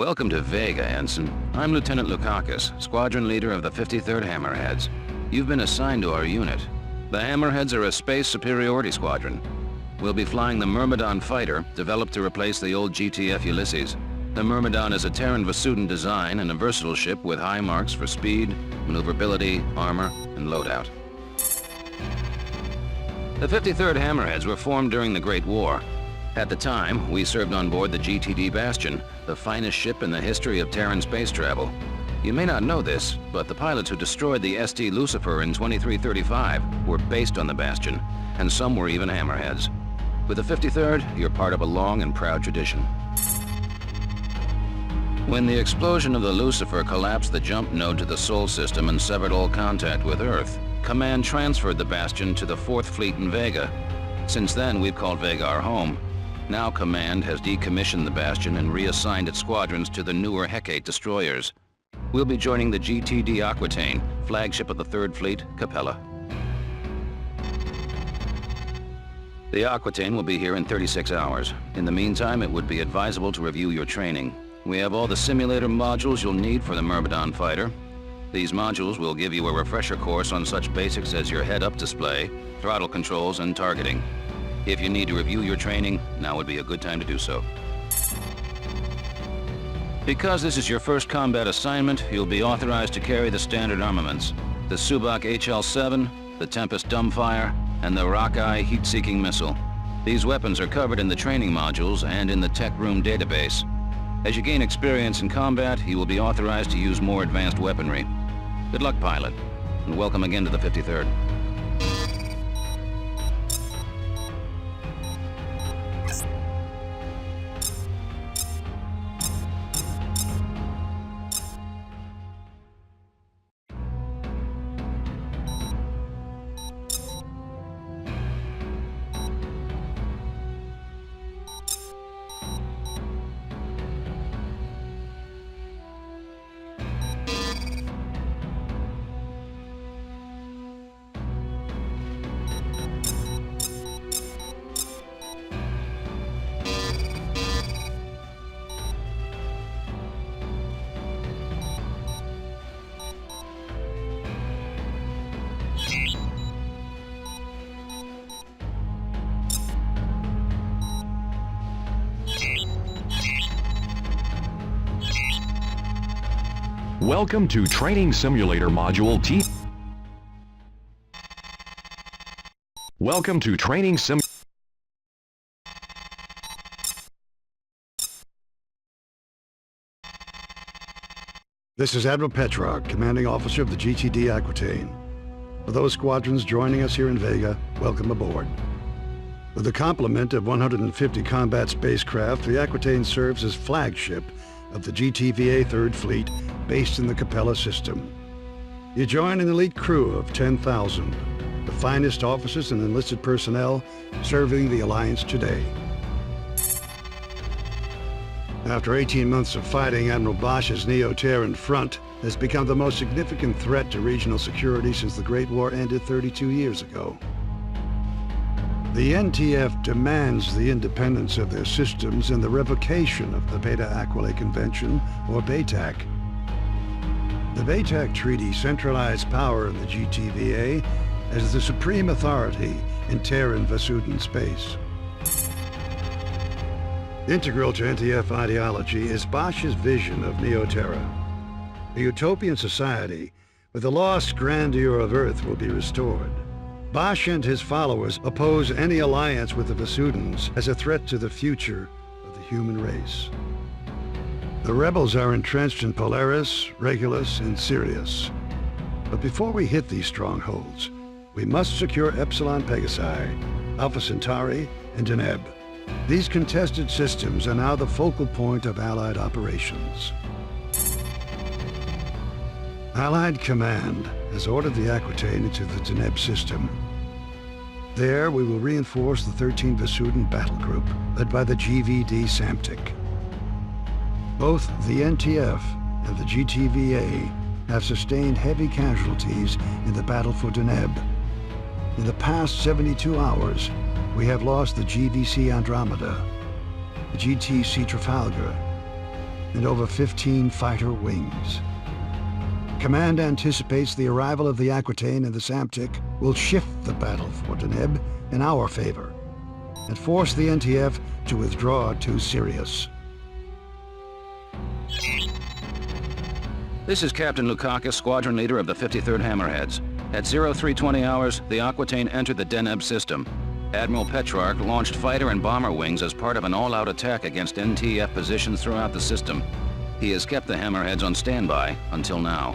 Welcome to Vega, Ensign. I'm Lieutenant Lukakis, Squadron Leader of the 53rd Hammerheads. You've been assigned to our unit. The Hammerheads are a space superiority squadron. We'll be flying the Myrmidon fighter, developed to replace the old GTF Ulysses. The Myrmidon is a Terran Vasudan design and a versatile ship with high marks for speed, maneuverability, armor, and loadout. The 53rd Hammerheads were formed during the Great War. At the time, we served on board the GTD Bastion, the finest ship in the history of Terran space travel. You may not know this, but the pilots who destroyed the ST Lucifer in 2335 were based on the Bastion, and some were even Hammerheads. With the 53rd, you're part of a long and proud tradition. When the explosion of the Lucifer collapsed the jump node to the Sol system and severed all contact with Earth, Command transferred the Bastion to the 4th Fleet in Vega. Since then, we've called Vega our home. Now Command has decommissioned the Bastion and reassigned its squadrons to the newer Hecate destroyers. We'll be joining the GTD Aquitaine, flagship of the 3rd Fleet, Capella. The Aquitaine will be here in 36 hours. In the meantime, it would be advisable to review your training. We have all the simulator modules you'll need for the Myrmidon fighter. These modules will give you a refresher course on such basics as your head-up display, throttle controls, and targeting. If you need to review your training, now would be a good time to do so. Because this is your first combat assignment, you'll be authorized to carry the standard armaments: the Subak HL-7, the Tempest Dumbfire, and the Rockeye heat-seeking missile. These weapons are covered in the training modules and in the Tech Room database. As you gain experience in combat, you will be authorized to use more advanced weaponry. Good luck, pilot, and welcome again to the 53rd. Welcome to Training Simulator Module T. Welcome to Training Sim. This is Admiral Petrarch, Commanding Officer of the GTD Aquitaine. For those squadrons joining us here in Vega, welcome aboard. With a complement of 150 combat spacecraft, the Aquitaine serves as flagship of the GTVA 3rd Fleet, based in the Capella system. You join an elite crew of 10,000, the finest officers and enlisted personnel serving the Alliance today. After 18 months of fighting, Admiral Bosch's Neo-Terran front has become the most significant threat to regional security since the Great War ended 32 years ago. The NTF demands the independence of their systems and the revocation of the Beta-Aquila Convention, or BATAC. The BATAC Treaty centralized power in the GTVA as the supreme authority in Terran Vasudan space. Integral to NTF ideology is Bosch's vision of Neo-Terra. A utopian society where the lost grandeur of Earth will be restored. Bosch and his followers oppose any alliance with the Vasudans as a threat to the future of the human race. The rebels are entrenched in Polaris, Regulus, and Sirius. But before we hit these strongholds, we must secure Epsilon Pegasi, Alpha Centauri, and Deneb. These contested systems are now the focal point of Allied operations. Allied Command has ordered the Aquitaine into the Deneb system. There, we will reinforce the 13 Vasudan battle group, led by the GVD Samtic. Both the NTF and the GTVA have sustained heavy casualties in the battle for Deneb. In the past 72 hours, we have lost the GVC Andromeda, the GTC Trafalgar, and over 15 fighter wings. Command anticipates the arrival of the Aquitaine and the Samtic will shift the battle for Deneb in our favor and force the NTF to withdraw to Sirius. This is Captain Lukakis, squadron leader of the 53rd Hammerheads. At 0320 hours, the Aquitaine entered the Deneb system. Admiral Petrarch launched fighter and bomber wings as part of an all-out attack against NTF positions throughout the system. He has kept the Hammerheads on standby until now.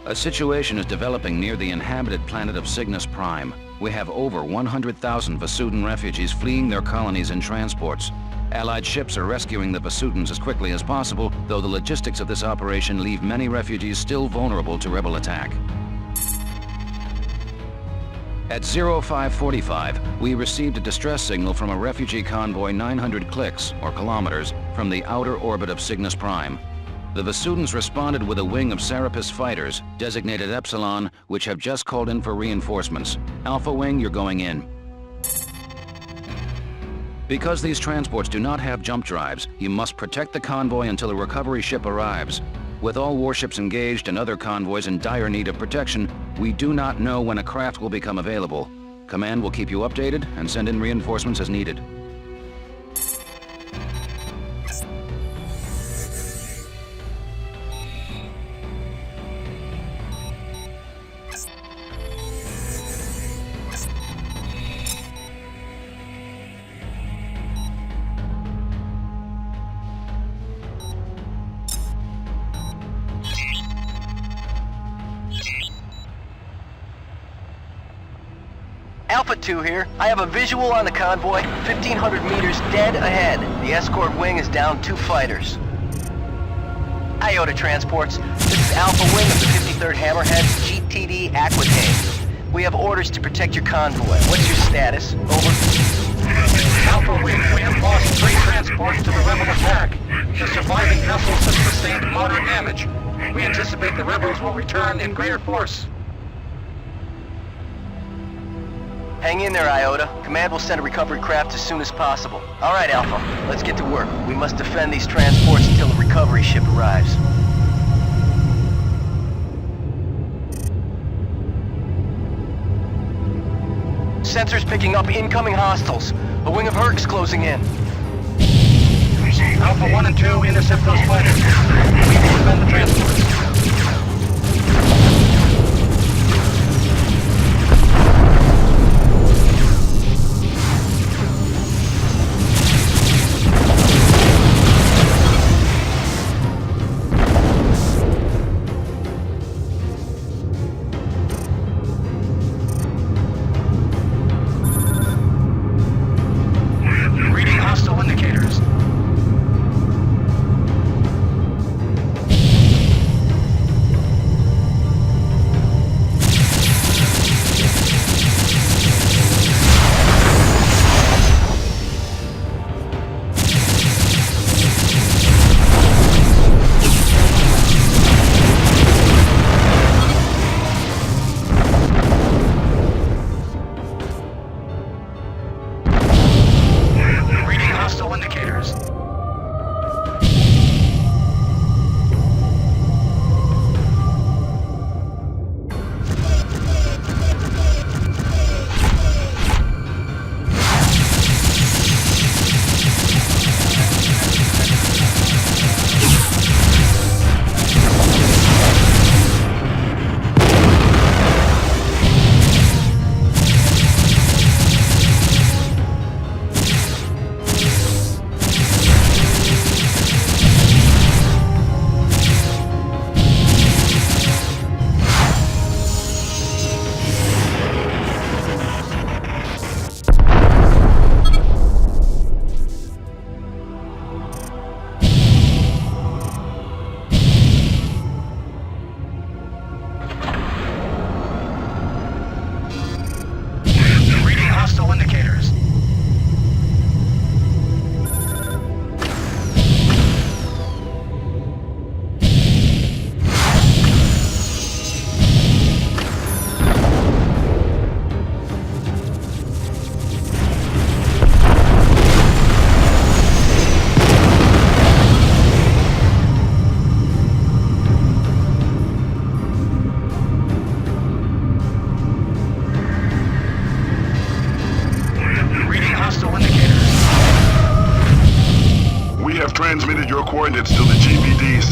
A situation is developing near the inhabited planet of Cygnus Prime. We have over 100,000 Vasudan refugees fleeing their colonies in transports. Allied ships are rescuing the Vasudans as quickly as possible, though the logistics of this operation leave many refugees still vulnerable to rebel attack. At 0545, we received a distress signal from a refugee convoy 900 clicks, or kilometers, from the outer orbit of Cygnus Prime. The Vasudans responded with a wing of Serapis fighters, designated Epsilon, which have just called in for reinforcements. Alpha Wing, you're going in. Because these transports do not have jump drives, you must protect the convoy until a recovery ship arrives. With all warships engaged and other convoys in dire need of protection, we do not know when a craft will become available. Command will keep you updated and send in reinforcements as needed. Alpha 2 here. I have a visual on the convoy, 1,500 meters dead ahead. The escort wing is down 2 fighters. Iota Transports. This is Alpha Wing of the 53rd Hammerheads, GTD Aquitaine. We have orders to protect your convoy. What's your status? Over. Alpha Wing, we have lost 3 transports to the rebel attack. The surviving vessels have sustained moderate damage. We anticipate the rebels will return in greater force. Hang in there, Iota. Command will send a recovery craft as soon as possible. All right, Alpha. Let's get to work. We must defend these transports until a recovery ship arrives. Sensors picking up incoming hostiles. A wing of Herc's closing in. Alpha 1 and 2 intercept those fighters. We will defend the transports.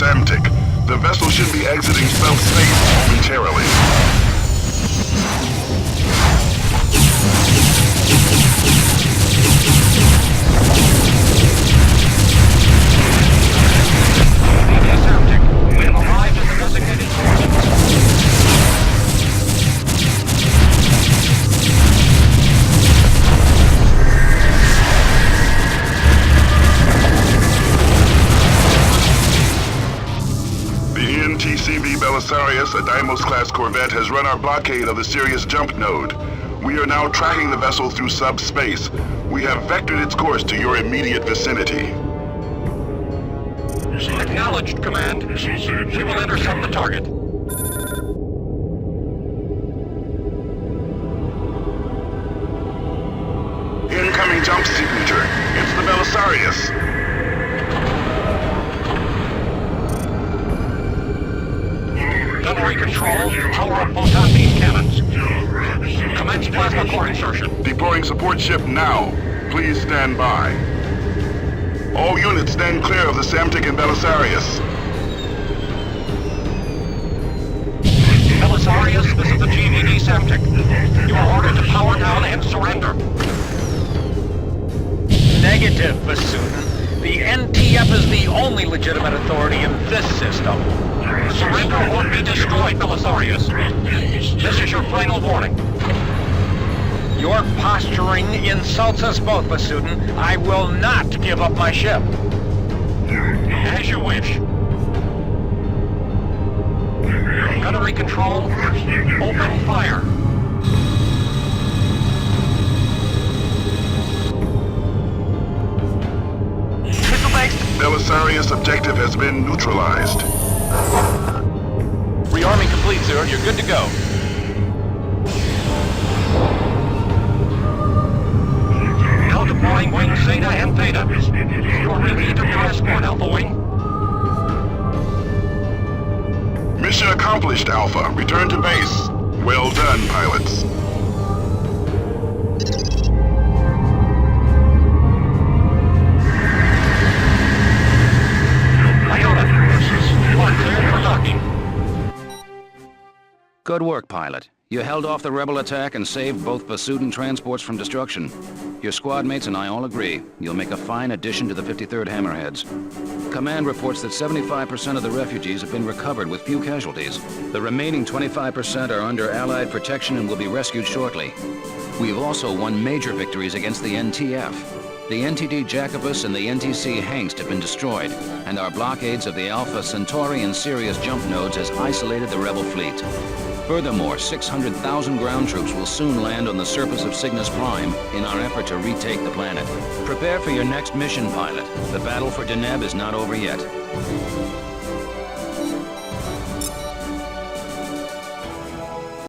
Samtic. The vessel should be exiting space momentarily. We have arrived at the designated coordinates. The NTCV Belisarius, a Deimos-class corvette, has run our blockade of the Sirius jump node. We are now tracking the vessel through subspace. We have vectored its course to your immediate vicinity. Acknowledged, Command. We will intercept the target. Incoming jump signature. It's the Belisarius. Gunnery control, power up photon beam cannons. Commence plasma core insertion. Deploying support ship now. Please stand by. All units stand clear of the Samtic and Belisarius. Belisarius, this is the GVD Samtic. You are ordered to power down and surrender. Negative, Bassoon. The NTF is the only legitimate authority in this system. Surrender or be destroyed, Belisarius. This is your final warning. Your posturing insults us both, Bassoon. I will not give up my ship. As you wish. Gunnery control, open fire. Belisarius objective has been neutralized. Rearming complete, sir. You're good to go. Now deploying wings Zeta and Theta. You're relieved of your escort, Alpha Wing. Mission accomplished, Alpha. Return to base. Well done, pilots. Good work, pilot. You held off the rebel attack and saved both Bassoon transports from destruction. Your squad mates and I all agree you'll make a fine addition to the 53rd Hammerheads. Command reports that 75% of the refugees have been recovered with few casualties. The remaining 25% are under Allied protection and will be rescued shortly. We've also won major victories against the NTF. The NTD Jacobus and the NTC Hengst have been destroyed, and our blockades of the Alpha Centauri and Sirius jump nodes has isolated the rebel fleet. Furthermore, 600,000 ground troops will soon land on the surface of Cygnus Prime in our effort to retake the planet. Prepare for your next mission, pilot. The battle for Deneb is not over yet.